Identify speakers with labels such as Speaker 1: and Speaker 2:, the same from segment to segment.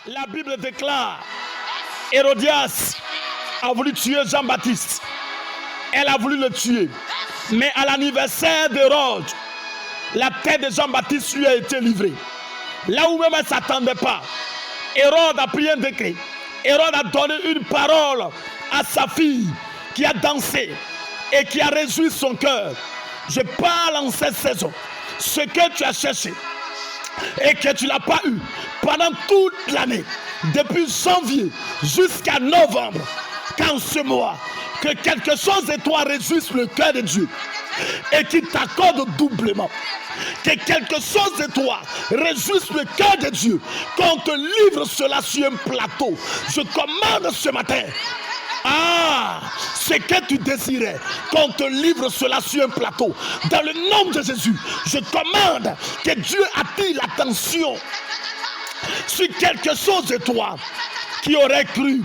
Speaker 1: La Bible déclare, Hérodias a voulu tuer Jean-Baptiste. Elle a voulu le tuer. Mais à l'anniversaire d'Hérode, la tête de Jean-Baptiste lui a été livrée. Là où même elle ne s'attendait pas, Hérode a pris un décret. Hérode a donné une parole à sa fille qui a dansé et qui a réjoui son cœur. Je parle en cette saison. Ce que tu as cherché et que tu n'as pas eu pendant toute l'année, depuis janvier jusqu'à novembre, qu'en ce mois, que quelque chose de toi réjouisse le cœur de Dieu et qu'il t'accorde doublement. Que quelque chose de toi réjouisse le cœur de Dieu, qu'on te livre cela sur un plateau. Je commande ce matin, ce que tu désirais, qu'on te livre cela sur un plateau. Dans le nom de Jésus, je commande que Dieu attire l'attention sur quelque chose de toi qui aurait cru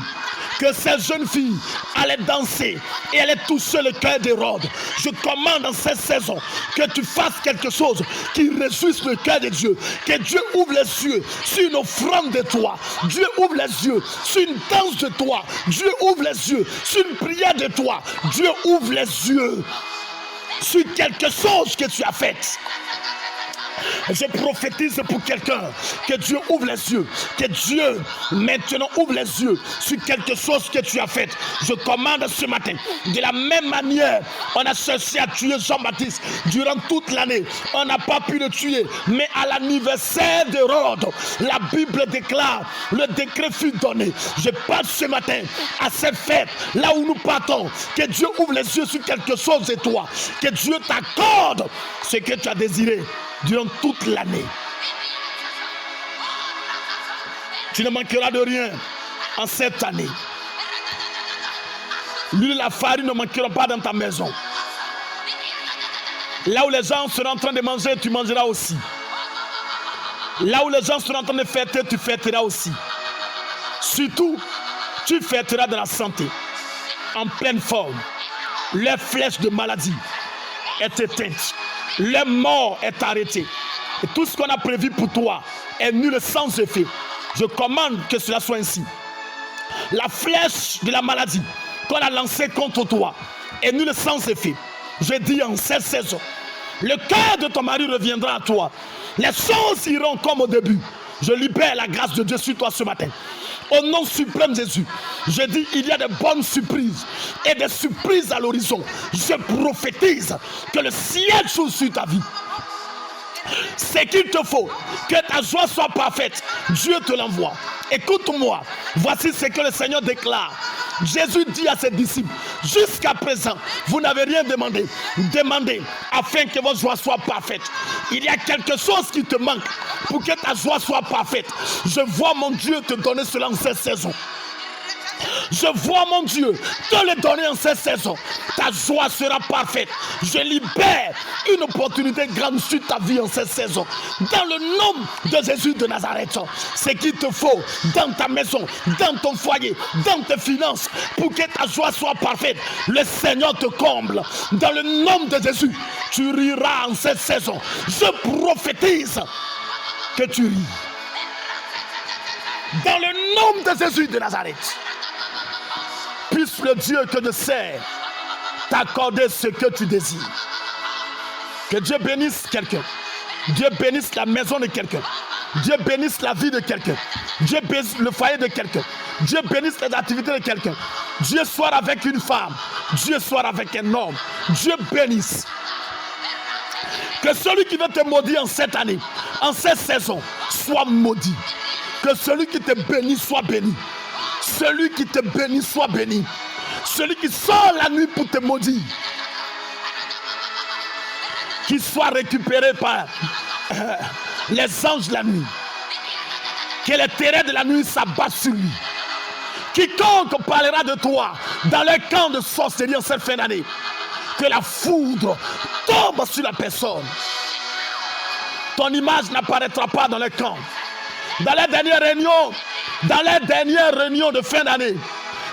Speaker 1: que cette jeune fille allait danser et allait toucher le cœur d'Hérode. Je commande en cette saison que tu fasses quelque chose qui réjouisse le cœur de Dieu. Que Dieu ouvre les yeux sur une offrande de toi. Dieu ouvre les yeux sur une danse de toi. Dieu ouvre les yeux sur une prière de toi. Dieu ouvre les yeux sur quelque chose que tu as fait. Je prophétise pour quelqu'un que Dieu ouvre les yeux, que Dieu maintenant ouvre les yeux sur quelque chose que tu as fait. Je commande ce matin, de la même manière, on a cherché à tuer Jean-Baptiste durant toute l'année, on n'a pas pu le tuer, mais à l'anniversaire d'Hérode, la Bible déclare, le décret fut donné. Je parle ce matin à cette fête, là où nous partons, que Dieu ouvre les yeux sur quelque chose de toi, que Dieu t'accorde ce que tu as désiré durant toute l'année. Tu ne manqueras de rien en cette année. L'huile et la farine ne manqueront pas dans ta maison. Là où les gens seront en train de manger, tu mangeras aussi. Là où les gens seront en train de fêter, tu fêteras aussi. Surtout, tu fêteras de la santé, en pleine forme. Les flèches de maladie est éteinte. Le mort est arrêté. Et tout ce qu'on a prévu pour toi est nul sans effet. Je commande que cela soit ainsi. La flèche de la maladie qu'on a lancée contre toi est nulle sans effet. Je dis en cette saison, le cœur de ton mari reviendra à toi. Les choses iront comme au début. Je libère la grâce de Dieu sur toi ce matin. Au nom suprême de Jésus, je dis il y a de bonnes surprises et des surprises à l'horizon. Je prophétise que le ciel s'ouvre sur ta vie. C'est qu'il te faut que ta joie soit parfaite. Dieu te l'envoie. Écoute-moi, voici ce que le Seigneur déclare. Jésus dit à ses disciples, jusqu'à présent, vous n'avez rien demandé. Demandez afin que votre joie soit parfaite. Il y a quelque chose qui te manque pour que ta joie soit parfaite. Je vois mon Dieu te donner cela en cette saison. Je vois mon Dieu te le donner en cette saison. Ta joie sera parfaite. Je libère une opportunité grande sur ta vie en cette saison. Dans le nom de Jésus de Nazareth, ce qu'il te faut dans ta maison, dans ton foyer, dans tes finances, pour que ta joie soit parfaite, le Seigneur te comble. Dans le nom de Jésus, tu riras en cette saison. Je prophétise que tu ris. Dans le nom de Jésus de Nazareth. Puisse le Dieu que je sers t'accorder ce que tu désires. Que Dieu bénisse quelqu'un. Dieu bénisse la maison de quelqu'un. Dieu bénisse la vie de quelqu'un. Dieu bénisse le foyer de quelqu'un. Dieu bénisse les activités de quelqu'un. Dieu soit avec une femme. Dieu soit avec un homme. Dieu bénisse. Que celui qui veut te maudire en cette année, en cette saison, soit maudit. Que celui qui te bénit soit béni. Celui qui te bénit soit béni. Celui qui sort la nuit pour te maudire, qu'il soit récupéré par les anges de la nuit. Que les terreurs de la nuit s'abattent sur lui. Quiconque parlera de toi dans le camp de sorcellerie en cette fin d'année, que la foudre tombe sur la personne. Ton image n'apparaîtra pas dans le camp. Dans les dernières réunions de fin d'année,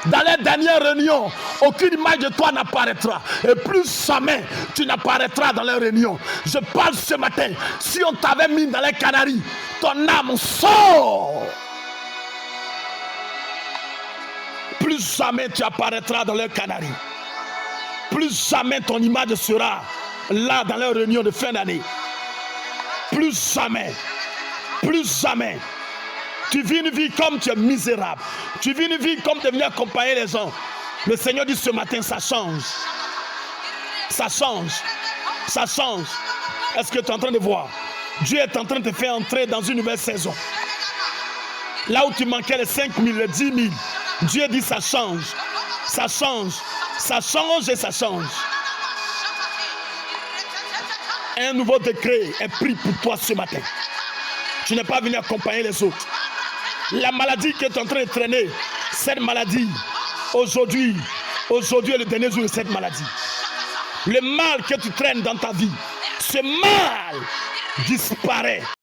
Speaker 1: dans les dernières réunions, aucune image de toi n'apparaîtra. Et plus jamais tu n'apparaîtras dans les réunions. Je parle ce matin, si on t'avait mis dans les Canaries, ton âme sort. Plus jamais tu apparaîtras dans leur canarie. Plus jamais ton image sera là dans leur réunion de fin d'année. Plus jamais. Plus jamais. Tu vis une vie comme tu es misérable. Tu vis une vie comme de venir accompagner les gens. Le Seigneur dit ce matin, ça change. Ça change. Ça change. Est-ce que tu es en train de voir? Dieu est en train de te faire entrer dans une nouvelle saison. Là où tu manquais les 5 000, les 10 000, Dieu dit ça change. Ça change. Ça change et ça change. Un nouveau décret est pris pour toi ce matin. Tu n'es pas venu accompagner les autres. La maladie que tu es en train de traîner, cette maladie, aujourd'hui est le dernier jour de cette maladie. Le mal que tu traînes dans ta vie, ce mal disparaît.